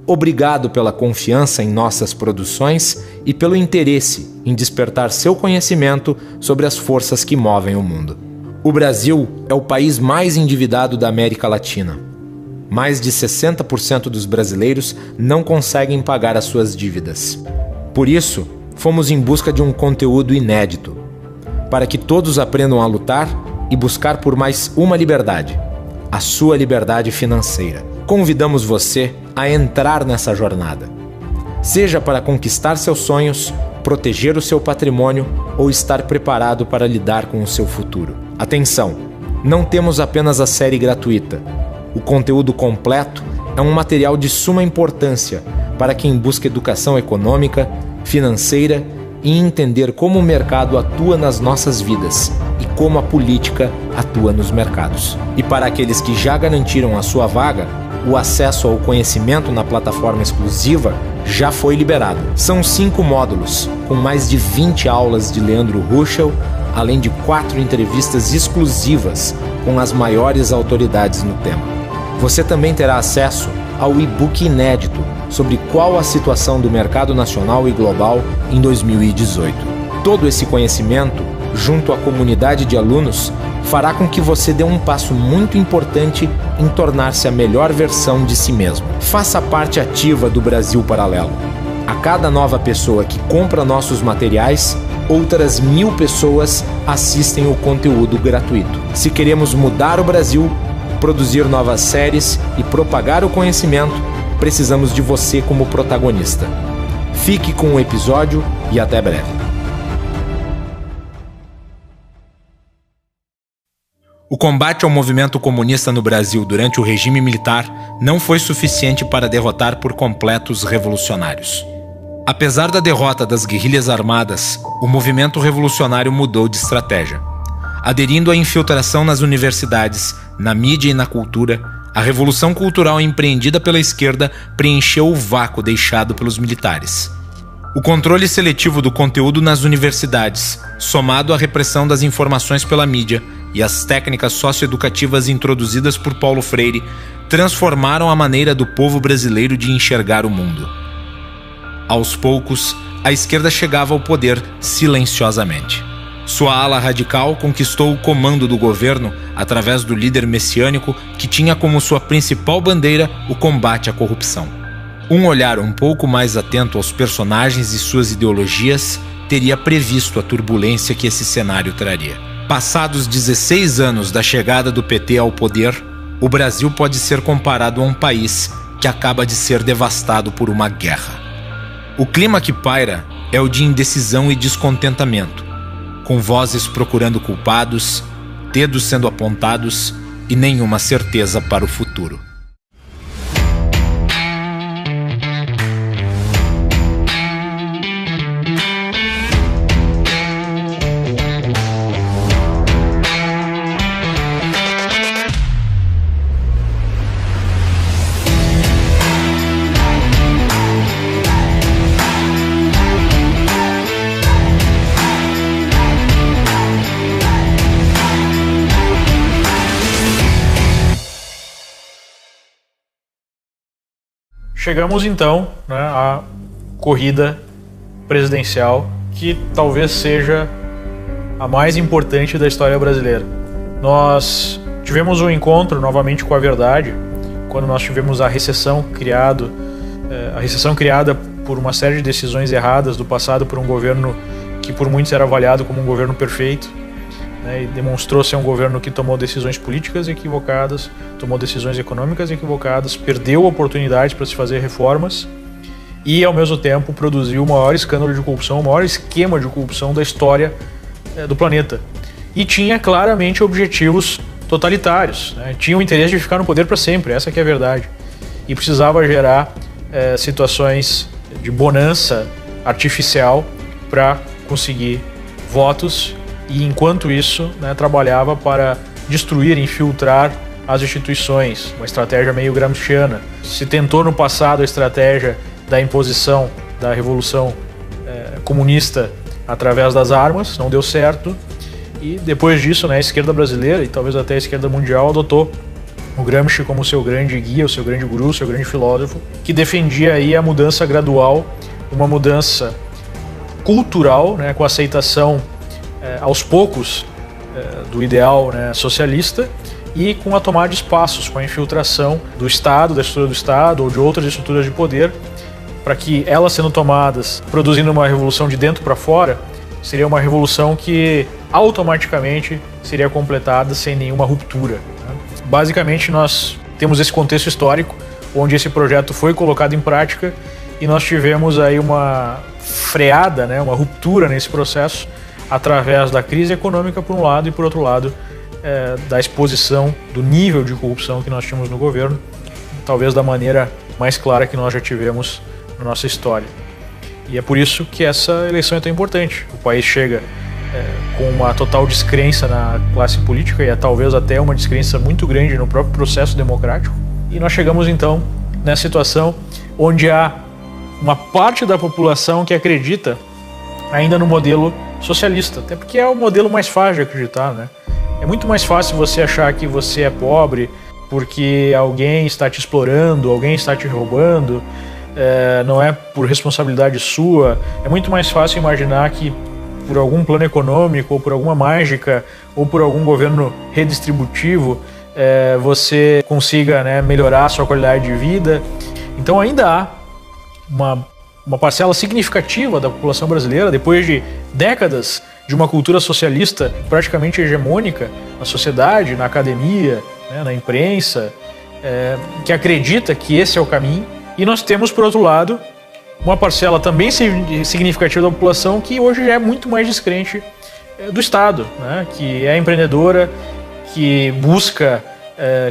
obrigado pela confiança em nossas produções e pelo interesse em despertar seu conhecimento sobre as forças que movem o mundo. O Brasil é o país mais endividado da América Latina. Mais de 60% dos brasileiros não conseguem pagar as suas dívidas. Por isso, fomos em busca de um conteúdo inédito, para que todos aprendam a lutar e buscar por mais uma liberdade, a sua liberdade financeira. Convidamos você a entrar nessa jornada, seja para conquistar seus sonhos, proteger o seu patrimônio ou estar preparado para lidar com o seu futuro. Atenção, não temos apenas a série gratuita. O conteúdo completo é um material de suma importância para quem busca educação econômica, financeira e entender como o mercado atua nas nossas vidas e como a política atua nos mercados. E para aqueles que já garantiram a sua vaga, o acesso ao conhecimento na plataforma exclusiva já foi liberado. São 5 módulos, com mais de 20 aulas de Leandro Ruschel, além de 4 entrevistas exclusivas com as maiores autoridades no tema. Você também terá acesso ao e-book inédito sobre qual a situação do mercado nacional e global em 2018. Todo esse conhecimento, junto à comunidade de alunos, fará com que você dê um passo muito importante em tornar-se a melhor versão de si mesmo. Faça parte ativa do Brasil Paralelo. A cada nova pessoa que compra nossos materiais, outras 1000 pessoas assistem o conteúdo gratuito. Se queremos mudar o Brasil, produzir novas séries e propagar o conhecimento, precisamos de você como protagonista. Fique com o episódio e até breve. O combate ao movimento comunista no Brasil durante o regime militar não foi suficiente para derrotar por completo os revolucionários. Apesar da derrota das guerrilhas armadas, o movimento revolucionário mudou de estratégia. Aderindo à infiltração nas universidades, na mídia e na cultura, a revolução cultural empreendida pela esquerda preencheu o vácuo deixado pelos militares. O controle seletivo do conteúdo nas universidades, somado à repressão das informações pela mídia e as técnicas socioeducativas introduzidas por Paulo Freire, transformaram a maneira do povo brasileiro de enxergar o mundo. Aos poucos, a esquerda chegava ao poder silenciosamente. Sua ala radical conquistou o comando do governo através do líder messiânico que tinha como sua principal bandeira o combate à corrupção. Um olhar um pouco mais atento aos personagens e suas ideologias teria previsto a turbulência que esse cenário traria. Passados 16 anos da chegada do PT ao poder, o Brasil pode ser comparado a um país que acaba de ser devastado por uma guerra. O clima que paira é o de indecisão e descontentamento, com vozes procurando culpados, dedos sendo apontados e nenhuma certeza para o futuro. Chegamos então, à corrida presidencial, que talvez seja a mais importante da história brasileira. Nós tivemos um encontro novamente com a verdade, quando nós tivemos a recessão criada por uma série de decisões erradas do passado por um governo que por muitos era avaliado como um governo perfeito, e demonstrou ser um governo que tomou decisões políticas equivocadas, tomou decisões econômicas equivocadas, perdeu oportunidades para se fazer reformas e, ao mesmo tempo, produziu o maior escândalo de corrupção, o maior esquema de corrupção da história do planeta. E tinha claramente objetivos totalitários, tinha o interesse de ficar no poder para sempre, essa que é a verdade. E precisava gerar situações de bonança artificial para conseguir votos. E enquanto isso, trabalhava para destruir, infiltrar as instituições, uma estratégia meio gramsciana. Se tentou no passado a estratégia da imposição da revolução comunista através das armas, não deu certo. E depois disso, a esquerda brasileira e talvez até a esquerda mundial adotou o Gramsci como seu grande guia, o seu grande guru, o seu grande filósofo, que defendia aí a mudança gradual, uma mudança cultural, né, com a aceitação aos poucos do ideal, né, socialista, e com a tomada de espaços, com a infiltração do Estado, da estrutura do Estado ou de outras estruturas de poder, para que elas sendo tomadas, produzindo uma revolução de dentro para fora, seria uma revolução que automaticamente seria completada sem nenhuma ruptura, né? Basicamente, nós temos esse contexto histórico onde esse projeto foi colocado em prática e nós tivemos aí uma freada, né, uma ruptura nesse processo através da crise econômica por um lado e por outro lado da exposição do nível de corrupção que nós tínhamos no governo, talvez da maneira mais clara que nós já tivemos na nossa história. E é por isso que essa eleição é tão importante. O país chega com uma total descrença na classe política e talvez até uma descrença muito grande no próprio processo democrático. E nós chegamos então nessa situação onde há uma parte da população que acredita ainda no modelo socialista, até porque é o modelo mais fácil de acreditar, né? É muito mais fácil você achar que você é pobre porque alguém está te explorando, alguém está te roubando, não é por responsabilidade sua. É muito mais fácil imaginar que por algum plano econômico, ou por alguma mágica, ou por algum governo redistributivo, você consiga, né, melhorar a sua qualidade de vida. Então ainda há uma parcela significativa da população brasileira, depois de décadas de uma cultura socialista praticamente hegemônica na sociedade, na academia, né, na imprensa, que acredita que esse é o caminho. E nós temos, por outro lado, uma parcela também significativa da população que hoje é muito mais descrente do Estado, né, que é empreendedora, que busca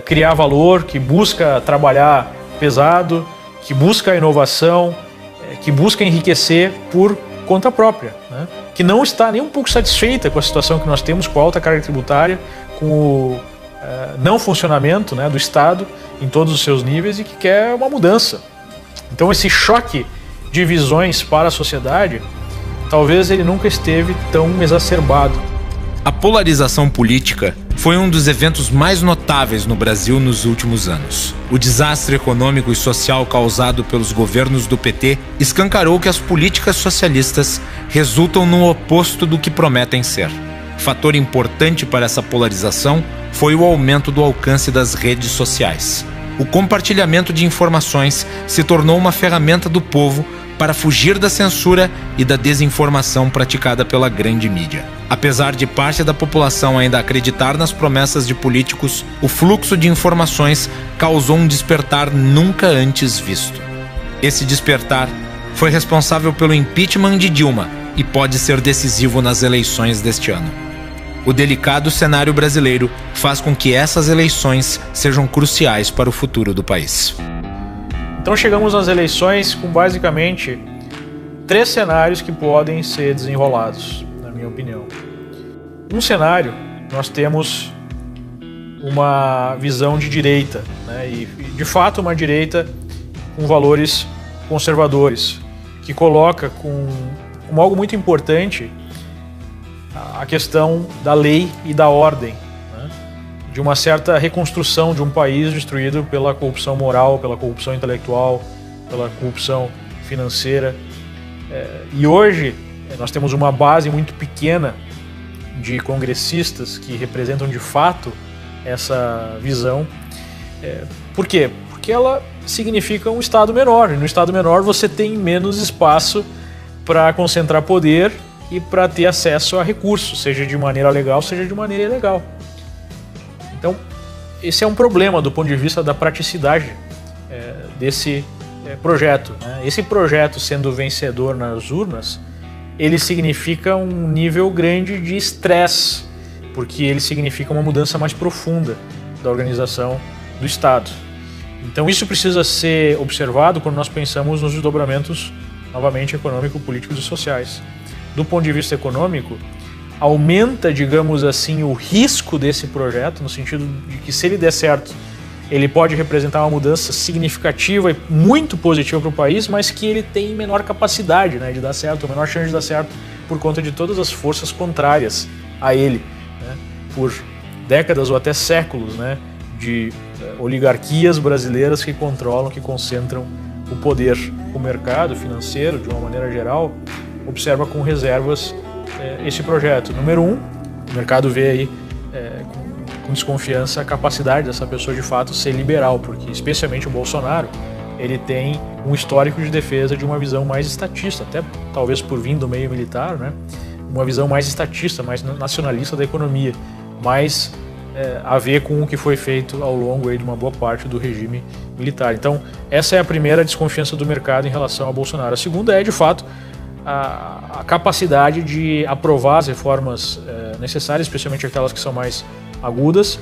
criar valor, que busca trabalhar pesado, que busca a inovação, que busca enriquecer por conta própria, né? Que não está nem um pouco satisfeita com a situação que nós temos, com a alta carga tributária, com o não funcionamento, né, do Estado em todos os seus níveis e que quer uma mudança. Então esse choque de visões para a sociedade, talvez ele nunca esteve tão exacerbado. A polarização política foi um dos eventos mais notáveis no Brasil nos últimos anos. O desastre econômico e social causado pelos governos do PT escancarou que as políticas socialistas resultam no oposto do que prometem ser. Fator importante para essa polarização foi o aumento do alcance das redes sociais. O compartilhamento de informações se tornou uma ferramenta do povo para fugir da censura e da desinformação praticada pela grande mídia. Apesar de parte da população ainda acreditar nas promessas de políticos, o fluxo de informações causou um despertar nunca antes visto. Esse despertar foi responsável pelo impeachment de Dilma e pode ser decisivo nas eleições deste ano. O delicado cenário brasileiro faz com que essas eleições sejam cruciais para o futuro do país. Então chegamos nas eleições com basicamente 3 cenários que podem ser desenrolados, na minha opinião. Um cenário, nós temos uma visão de direita, né, e de fato uma direita com valores conservadores, que coloca como algo muito importante a questão da lei e da ordem, né, de uma certa reconstrução de um país destruído pela corrupção moral, pela corrupção intelectual, pela corrupção financeira. E hoje nós temos uma base muito pequena de congressistas que representam de fato essa visão. Por quê? Porque ela significa um Estado menor, e no Estado menor você tem menos espaço para concentrar poder e para ter acesso a recursos, seja de maneira legal, seja de maneira ilegal. Então, esse é um problema do ponto de vista da praticidade desse projeto, né? Esse projeto sendo vencedor nas urnas, ele significa um nível grande de estresse, porque ele significa uma mudança mais profunda da organização do Estado. Então isso precisa ser observado quando nós pensamos nos desdobramentos, novamente, econômico, políticos e sociais. Do ponto de vista econômico, aumenta, digamos assim, o risco desse projeto, no sentido de que, se ele der certo, ele pode representar uma mudança significativa e muito positiva para o país, mas que ele tem menor capacidade, né, de dar certo, menor chance de dar certo, por conta de todas as forças contrárias a ele, né, por décadas ou até séculos, né, de oligarquias brasileiras que controlam, que concentram o poder. O mercado financeiro, de uma maneira geral, observa com reservas esse projeto. Número um, o mercado vê aí com desconfiança a capacidade dessa pessoa de fato ser liberal, porque especialmente o Bolsonaro, ele tem um histórico de defesa de uma visão mais estatista, até talvez por vir do meio militar, né? Uma visão mais estatista, mais nacionalista da economia, mais a ver com o que foi feito ao longo aí de uma boa parte do regime militar. Então, essa é a primeira desconfiança do mercado em relação ao Bolsonaro. A segunda é, de fato, a capacidade de aprovar as reformas necessárias, especialmente aquelas que são mais agudas,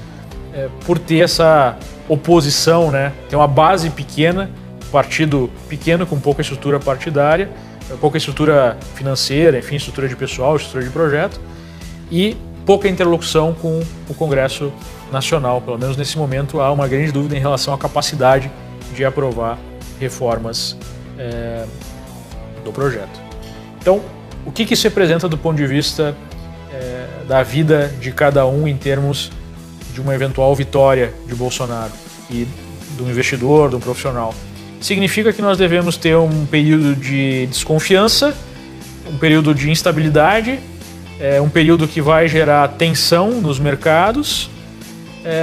por ter essa oposição, né? Tem uma base pequena, partido pequeno com pouca estrutura partidária, pouca estrutura financeira, enfim, estrutura de pessoal, estrutura de projeto, e pouca interlocução com o Congresso Nacional. Pelo menos nesse momento há uma grande dúvida em relação à capacidade de aprovar reformas do projeto. Então, o que isso representa do ponto de vista da vida de cada um em termos de uma eventual vitória de Bolsonaro e do investidor, do profissional? Significa que nós devemos ter um período de desconfiança, um período de instabilidade, um período que vai gerar tensão nos mercados,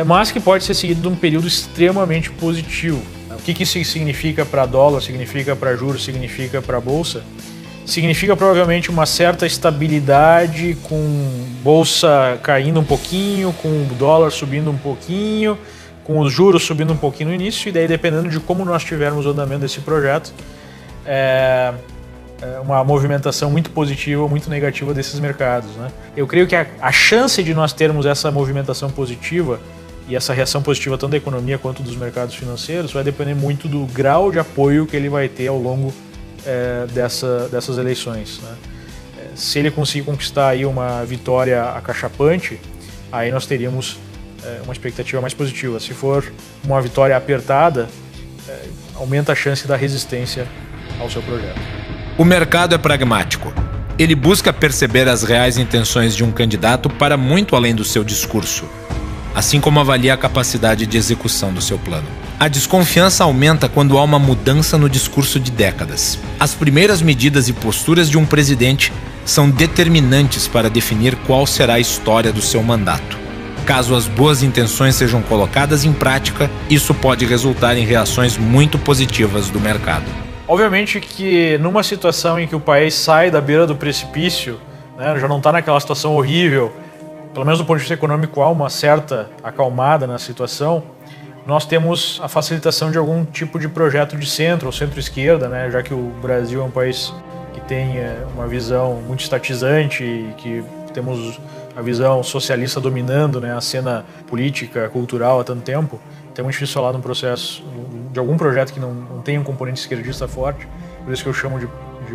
mas que pode ser seguido de um período extremamente positivo. O que isso significa para dólar, significa para juros, significa para a bolsa? Significa provavelmente uma certa estabilidade, com bolsa caindo um pouquinho, com o dólar subindo um pouquinho, com os juros subindo um pouquinho no início, e daí, dependendo de como nós tivermos o andamento desse projeto, uma movimentação muito positiva ou muito negativa desses mercados, né? Eu creio que a chance de nós termos essa movimentação positiva e essa reação positiva tanto da economia quanto dos mercados financeiros vai depender muito do grau de apoio que ele vai ter ao longo dessas eleições, né? Se ele conseguir conquistar aí uma vitória acachapante, aí nós teríamos uma expectativa mais positiva. Se for uma vitória apertada, aumenta a chance da resistência ao seu projeto. O mercado é pragmático. Ele busca perceber as reais intenções de um candidato para muito além do seu discurso, assim como avalia a capacidade de execução do seu plano. A desconfiança aumenta quando há uma mudança no discurso de décadas. As primeiras medidas e posturas de um presidente são determinantes para definir qual será a história do seu mandato. Caso as boas intenções sejam colocadas em prática, isso pode resultar em reações muito positivas do mercado. Obviamente que numa situação em que o país sai da beira do precipício, né, já não está naquela situação horrível, pelo menos do ponto de vista econômico há uma certa acalmada na situação, nós temos a facilitação de algum tipo de projeto de centro ou centro-esquerda, né, já que o Brasil é um país que tem uma visão muito estatizante e que temos a visão socialista dominando, né, a cena política, cultural há tanto tempo. Então é muito difícil falar de um processo, de algum projeto que não tenha um componente esquerdista forte, por isso que eu chamo de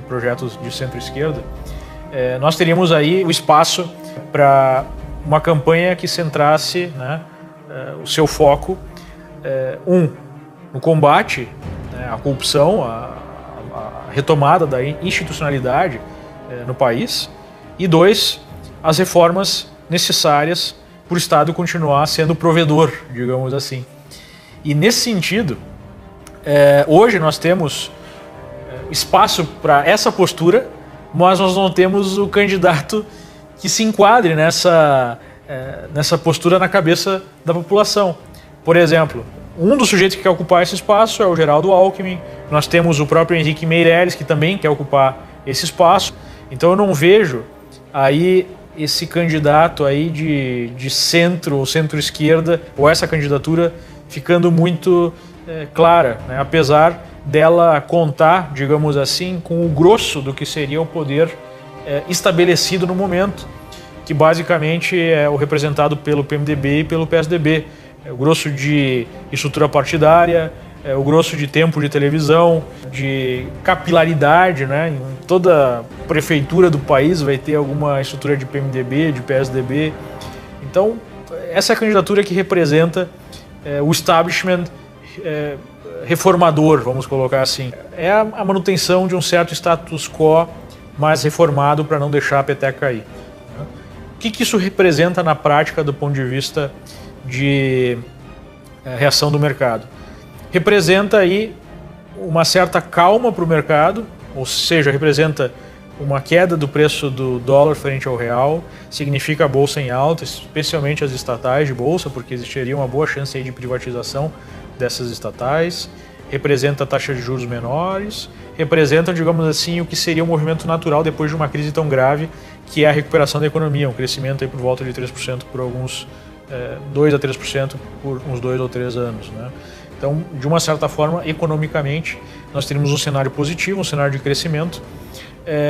projetos de centro-esquerda. Nós teríamos aí o espaço para uma campanha que centrasse, né, o seu foco, no combate, né, à corrupção, a retomada da institucionalidade no país, e 2, as reformas necessárias para o Estado continuar sendo provedor, digamos assim. E nesse sentido, hoje nós temos espaço para essa postura, mas nós não temos o candidato que se enquadre nessa postura na cabeça da população. Por exemplo, um dos sujeitos que quer ocupar esse espaço é o Geraldo Alckmin. Nós temos o próprio Henrique Meirelles, que também quer ocupar esse espaço. Então eu não vejo aí esse candidato aí de centro ou centro-esquerda, ou essa candidatura ficando muito clara, né? Apesar dela contar, digamos assim, com o grosso do que seria o poder estabelecido no momento, que basicamente é o representado pelo PMDB e pelo PSDB. O grosso de estrutura partidária, o grosso de tempo de televisão, de capilaridade, né? Em toda prefeitura do país vai ter alguma estrutura de PMDB, de PSDB. Então, essa é a candidatura que representa o establishment reformador, vamos colocar assim. É a manutenção de um certo status quo mais reformado para não deixar a peteca cair. O que isso representa na prática do ponto de vista de reação do mercado. Representa aí uma certa calma para o mercado, ou seja, representa uma queda do preço do dólar frente ao real, significa a bolsa em alta, especialmente as estatais de bolsa, porque existiria uma boa chance aí de privatização dessas estatais, representa taxas de juros menores, representa, digamos assim, o que seria um movimento natural depois de uma crise tão grave, que é a recuperação da economia, um crescimento aí por volta de 3% por alguns 2 a 3% por uns 2 ou 3 anos, né? Então, de uma certa forma, economicamente, nós teríamos um cenário positivo, um cenário de crescimento,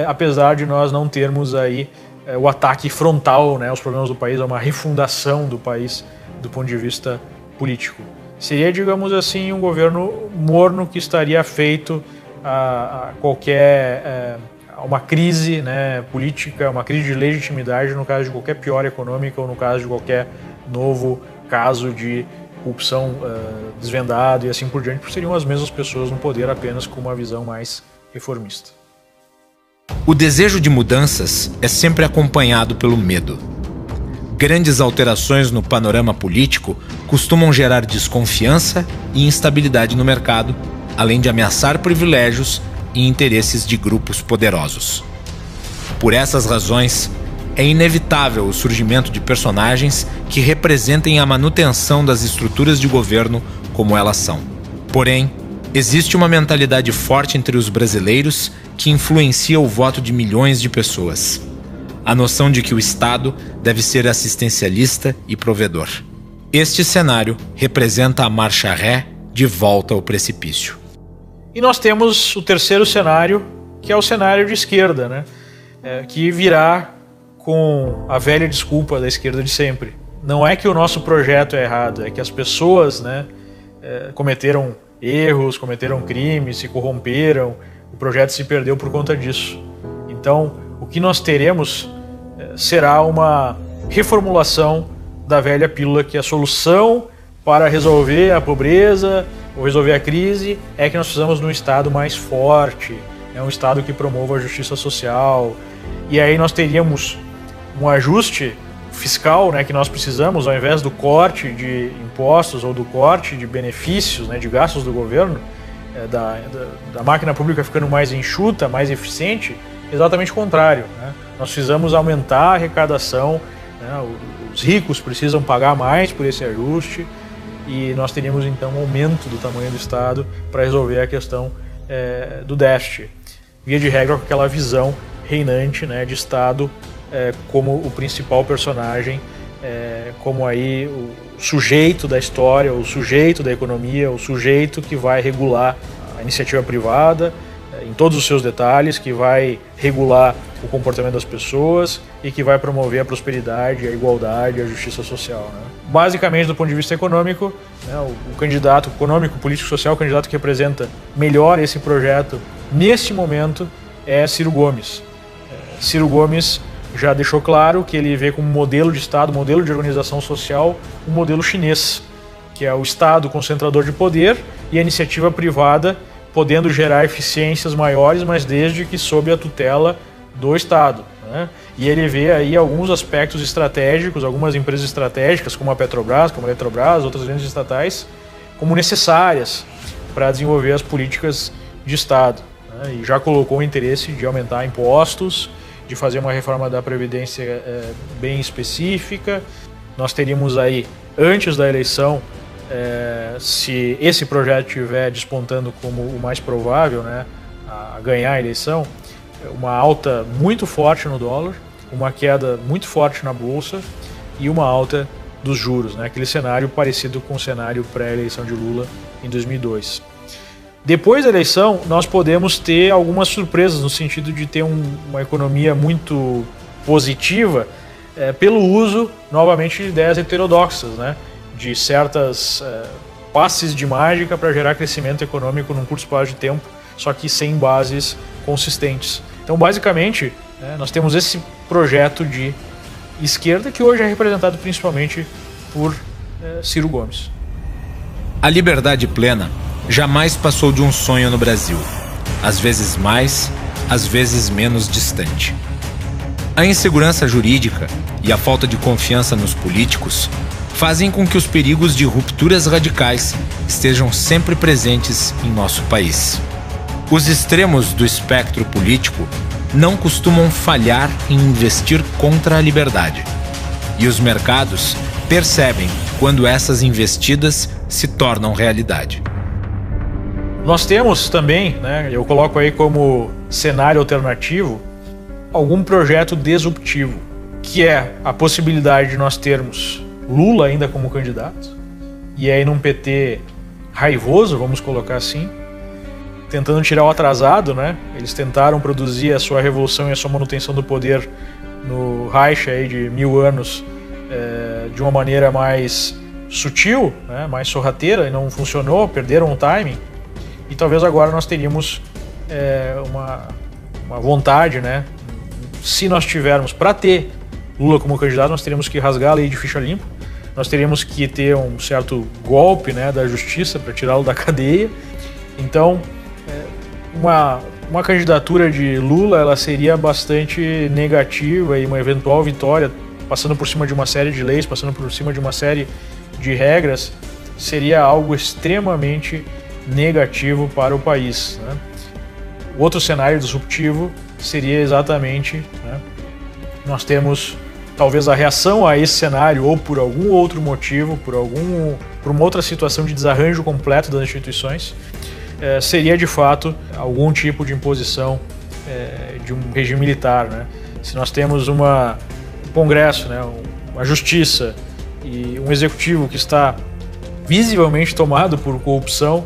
apesar de nós não termos aí o ataque frontal, né, aos problemas do país, uma refundação do país do ponto de vista político. Seria, digamos assim, um governo morno que estaria afeito a qualquer uma crise, né, política, uma crise de legitimidade no caso de qualquer piora econômica ou no caso de qualquer novo caso de corrupção desvendado e assim por diante, porque seriam as mesmas pessoas no poder, apenas com uma visão mais reformista. O desejo de mudanças é sempre acompanhado pelo medo. Grandes alterações no panorama político costumam gerar desconfiança e instabilidade no mercado, além de ameaçar privilégios e interesses de grupos poderosos. Por essas razões, é inevitável o surgimento de personagens que representem a manutenção das estruturas de governo como elas são. Porém, existe uma mentalidade forte entre os brasileiros que influencia o voto de milhões de pessoas. A noção de que o Estado deve ser assistencialista e provedor. Este cenário representa a marcha ré de volta ao precipício. E nós temos o terceiro cenário, que é o cenário de esquerda, né? Que virá com a velha desculpa da esquerda de sempre. Não é que o nosso projeto é errado, é que as pessoas, né, cometeram erros, cometeram crimes, se corromperam, o projeto se perdeu por conta disso. Então, o que nós teremos será uma reformulação da velha pílula, que a solução para resolver a pobreza ou resolver a crise é que nós precisamos de um Estado mais forte, um Estado que promova a justiça social. E aí nós teríamos um ajuste fiscal, né, que nós precisamos, ao invés do corte de impostos ou do corte de benefícios, né, de gastos do governo, da máquina pública ficando mais enxuta, mais eficiente, exatamente o contrário, né? Nós precisamos aumentar a arrecadação, né, os ricos precisam pagar mais por esse ajuste e nós teríamos então um aumento do tamanho do Estado para resolver a questão do déficit. Via de regra, com aquela visão reinante, né, de Estado como o principal personagem, como aí o sujeito da história, o sujeito da economia, o sujeito que vai regular a iniciativa privada em todos os seus detalhes, que vai regular o comportamento das pessoas e que vai promover a prosperidade, a igualdade, a justiça social, né? Basicamente, do ponto de vista econômico, né, o candidato econômico, político, social, o candidato que representa melhor esse projeto neste momento é Ciro Gomes. Ciro Gomes já deixou claro que ele vê como modelo de Estado, modelo de organização social, um modelo chinês, que é o Estado concentrador de poder e a iniciativa privada podendo gerar eficiências maiores, mas desde que sob a tutela do Estado, né? E ele vê aí alguns aspectos estratégicos, algumas empresas estratégicas, como a Petrobras, como a Eletrobras, outras grandes estatais, como necessárias para desenvolver as políticas de Estado, né? E já colocou o interesse de aumentar impostos, de fazer uma reforma da Previdência bem específica. Nós teríamos aí, antes da eleição, se esse projeto estiver despontando como o mais provável, né, a ganhar a eleição, uma alta muito forte no dólar, uma queda muito forte na bolsa e uma alta dos juros, né, aquele cenário parecido com o cenário pré-eleição de Lula em 2002. Depois da eleição, nós podemos ter algumas surpresas no sentido de ter uma economia muito positiva pelo uso, novamente, de ideias heterodoxas, né, de certas passes de mágica para gerar crescimento econômico num curto espaço de tempo, só que sem bases consistentes. Então, basicamente, nós temos esse projeto de esquerda que hoje é representado principalmente por Ciro Gomes. A liberdade plena jamais passou de um sonho no Brasil, às vezes mais, às vezes menos distante. A insegurança jurídica e a falta de confiança nos políticos fazem com que os perigos de rupturas radicais estejam sempre presentes em nosso país. Os extremos do espectro político não costumam falhar em investir contra a liberdade. E os mercados percebem quando essas investidas se tornam realidade. Nós temos também, eu coloco aí como cenário alternativo, algum projeto disruptivo, que é a possibilidade de nós termos Lula ainda como candidato, e aí num PT raivoso, vamos colocar assim, tentando tirar o atrasado, Eles tentaram produzir a sua revolução e a sua manutenção do poder no Reich aí de 1000 anos de uma maneira mais sutil, mais sorrateira, e não funcionou, perderam o timing. E talvez agora nós teríamos uma vontade, se nós tivermos, para ter Lula como candidato, nós teríamos que rasgar a lei de ficha limpa, nós teríamos que ter um certo golpe da justiça para tirá-lo da cadeia. Então, uma candidatura de Lula ela seria bastante negativa, e uma eventual vitória, passando por cima de uma série de leis, passando por cima de uma série de regras, seria algo extremamente negativo para o país. O outro cenário disruptivo seria exatamente, nós temos talvez a reação a esse cenário, ou por algum outro motivo, por uma outra situação de desarranjo completo das instituições, seria de fato algum tipo de imposição de um regime militar. Se nós temos um Congresso, uma justiça e um executivo que está visivelmente tomado por corrupção,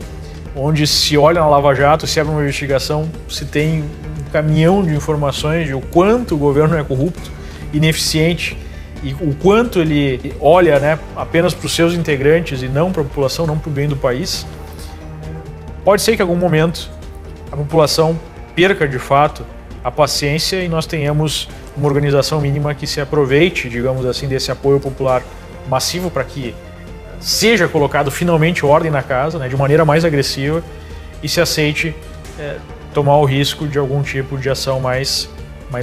onde se olha na Lava Jato, se abre uma investigação, se tem um caminhão de informações de o quanto o governo é corrupto, ineficiente, e o quanto ele olha apenas para os seus integrantes e não para a população, não para o bem do país. Pode ser que em algum momento a população perca de fato a paciência e nós tenhamos uma organização mínima que se aproveite, digamos assim, desse apoio popular massivo para que seja colocado finalmente ordem na casa, de maneira mais agressiva, e se aceite tomar o risco de algum tipo de ação mais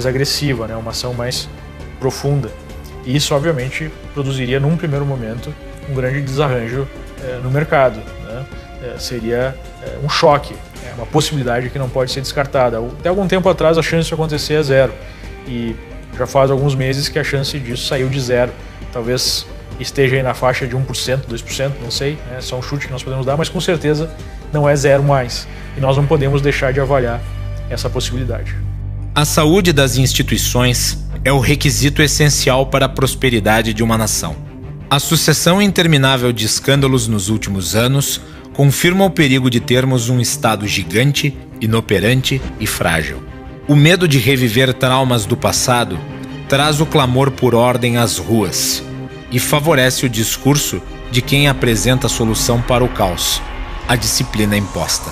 agressiva, uma ação mais profunda. E isso, obviamente, produziria, num primeiro momento, um grande desarranjo no mercado. Seria um choque, uma possibilidade que não pode ser descartada. Até algum tempo atrás a chance de acontecer é zero, e já faz alguns meses que a chance disso saiu de zero. Talvez esteja aí na faixa de 1%, 2%, não sei, é só um chute que nós podemos dar, mas com certeza não é zero mais, e nós não podemos deixar de avaliar essa possibilidade. A saúde das instituições é o requisito essencial para a prosperidade de uma nação. A sucessão interminável de escândalos nos últimos anos confirma o perigo de termos um Estado gigante, inoperante e frágil. O medo de reviver traumas do passado traz o clamor por ordem às ruas e favorece o discurso de quem apresenta a solução para o caos, a disciplina imposta.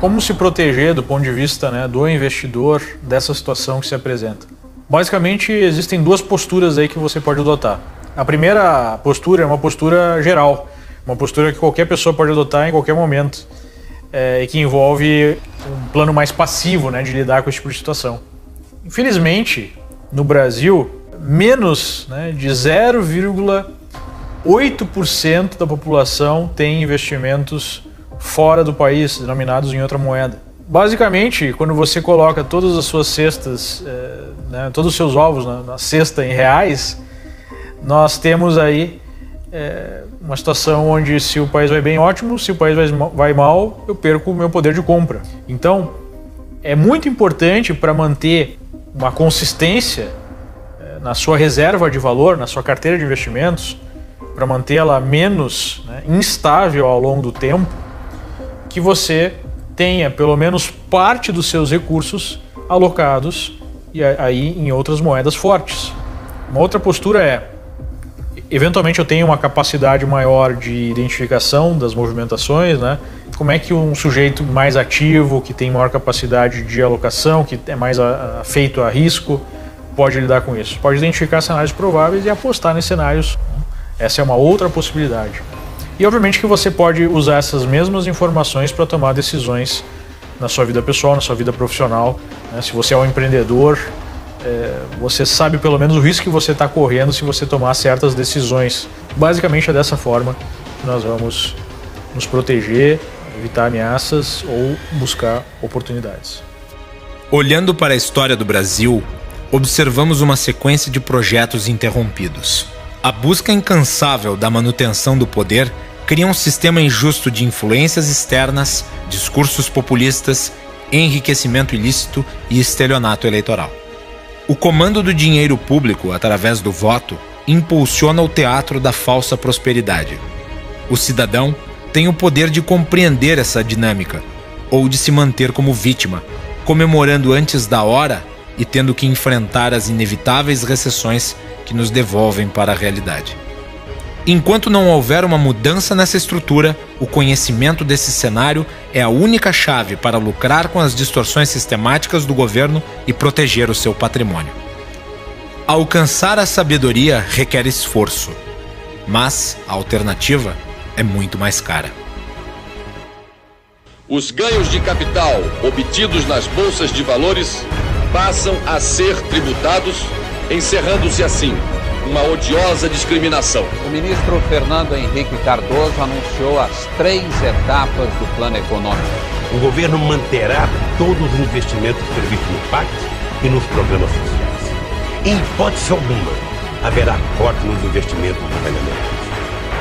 Como se proteger do ponto de vista do investidor dessa situação que se apresenta? Basicamente, existem duas posturas aí que você pode adotar. A primeira postura é uma postura geral, uma postura que qualquer pessoa pode adotar em qualquer momento, e que envolve um plano mais passivo de lidar com esse tipo de situação. Infelizmente, no Brasil, menos de 0,8% da população tem investimentos fora do país, denominados em outra moeda. Basicamente, quando você coloca todas as suas cestas, todos os seus ovos na cesta em reais, nós temos aí uma situação onde, se o país vai bem, ótimo; se o país vai mal, eu perco o meu poder de compra. Então, é muito importante, para manter uma consistência na sua reserva de valor, na sua carteira de investimentos, para mantê-la menos instável ao longo do tempo, que você tenha pelo menos parte dos seus recursos alocados e aí em outras moedas fortes. Uma outra postura é, eventualmente eu tenho uma capacidade maior de identificação das movimentações, Como é que um sujeito mais ativo, que tem maior capacidade de alocação, que é mais afeito a risco, pode lidar com isso? Pode identificar cenários prováveis e apostar nesses cenários. Essa é uma outra possibilidade. E obviamente que você pode usar essas mesmas informações para tomar decisões na sua vida pessoal, na sua vida profissional. Se você é um empreendedor você sabe pelo menos o risco que você está correndo se você tomar certas decisões. Basicamente é dessa forma que nós vamos nos proteger, evitar ameaças ou buscar oportunidades. Olhando para a história do Brasil, observamos uma sequência de projetos interrompidos. A busca incansável da manutenção do poder cria um sistema injusto de influências externas, discursos populistas, enriquecimento ilícito e estelionato eleitoral. O comando do dinheiro público, através do voto, impulsiona o teatro da falsa prosperidade. O cidadão tem o poder de compreender essa dinâmica, ou de se manter como vítima, comemorando antes da hora e tendo que enfrentar as inevitáveis recessões que nos devolvem para a realidade. Enquanto não houver uma mudança nessa estrutura, o conhecimento desse cenário é a única chave para lucrar com as distorções sistemáticas do governo e proteger o seu patrimônio. Alcançar a sabedoria requer esforço, mas a alternativa é muito mais cara. Os ganhos de capital obtidos nas bolsas de valores passam a ser tributados, encerrando-se assim uma odiosa discriminação. O ministro Fernando Henrique Cardoso anunciou as 3 etapas do plano econômico. O governo manterá todos os investimentos previstos no PAC e nos programas sociais. Em hipótese alguma, haverá corte nos investimentos governamentais.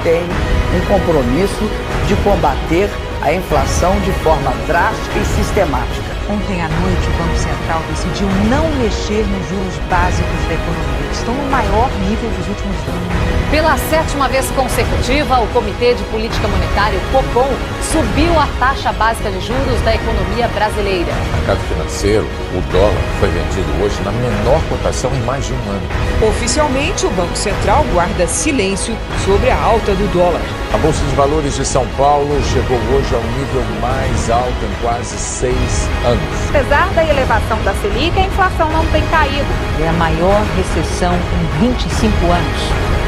Tem um compromisso de combater a inflação de forma drástica e sistemática. Ontem à noite, o Banco Central decidiu não mexer nos juros básicos da economia, que estão no maior nível dos últimos anos. Pela 7ª vez consecutiva, o Comitê de Política Monetária, o Copom, subiu a taxa básica de juros da economia brasileira. No mercado financeiro, o dólar foi vendido hoje na menor cotação em mais de um ano. Oficialmente, o Banco Central guarda silêncio sobre a alta do dólar. A Bolsa de Valores de São Paulo chegou hoje ao nível mais alto em quase 6 anos. Apesar da elevação da Selic, a inflação não tem caído. É a maior recessão em 25 anos.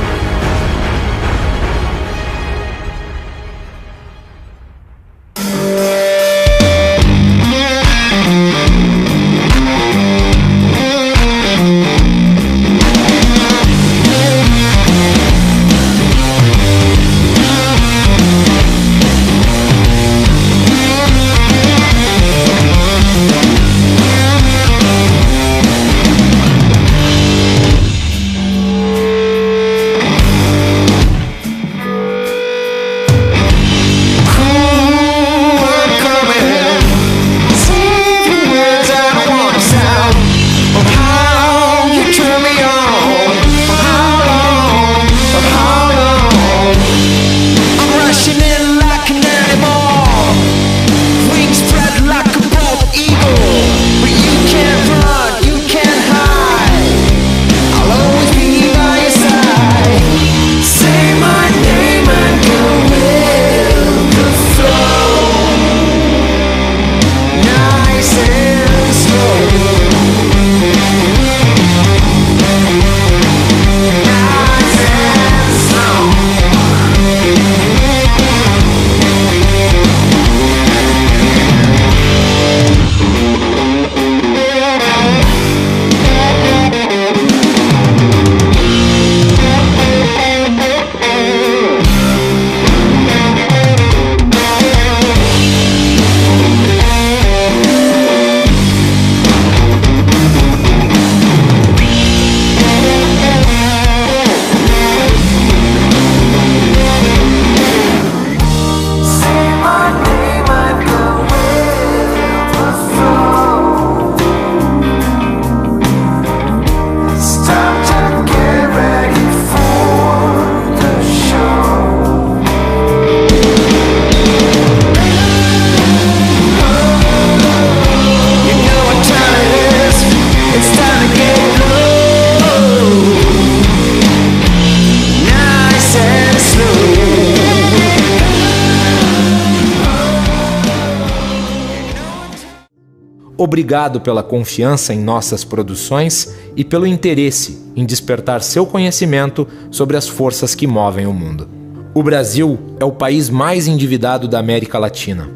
Obrigado pela confiança em nossas produções e pelo interesse em despertar seu conhecimento sobre as forças que movem o mundo. O Brasil é o país mais endividado da América Latina.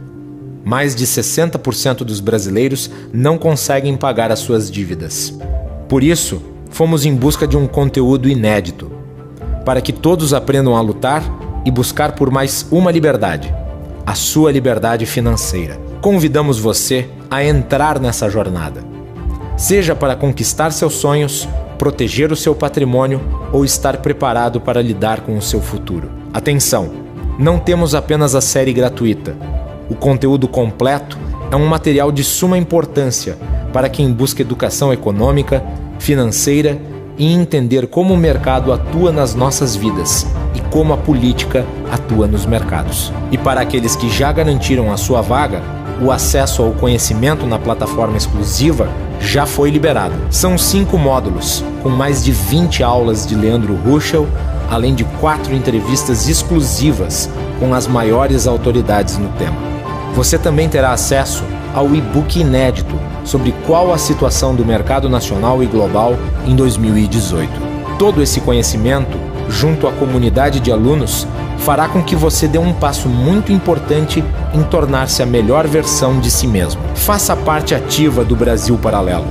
Mais de 60% dos brasileiros não conseguem pagar as suas dívidas. Por isso, fomos em busca de um conteúdo inédito, para que todos aprendam a lutar e buscar por mais uma liberdade, a sua liberdade financeira. Convidamos você a entrar nessa jornada, seja para conquistar seus sonhos, proteger o seu patrimônio ou estar preparado para lidar com o seu futuro. Atenção! Não temos apenas a série gratuita. O conteúdo completo é um material de suma importância para quem busca educação econômica, financeira e entender como o mercado atua nas nossas vidas e como a política atua nos mercados. E para aqueles que já garantiram a sua vaga, o acesso ao conhecimento na plataforma exclusiva já foi liberado. São 5 módulos, com mais de 20 aulas de Leandro Ruschel, além de 4 entrevistas exclusivas com as maiores autoridades no tema. Você também terá acesso ao e-book inédito sobre qual a situação do mercado nacional e global em 2018. Todo esse conhecimento, junto à comunidade de alunos, fará com que você dê um passo muito importante em tornar-se a melhor versão de si mesmo. Faça parte ativa do Brasil Paralelo.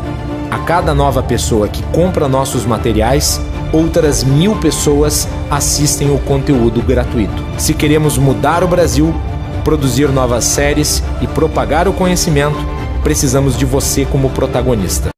A cada nova pessoa que compra nossos materiais, outras 1000 pessoas assistem o conteúdo gratuito. Se queremos mudar o Brasil, produzir novas séries e propagar o conhecimento, precisamos de você como protagonista.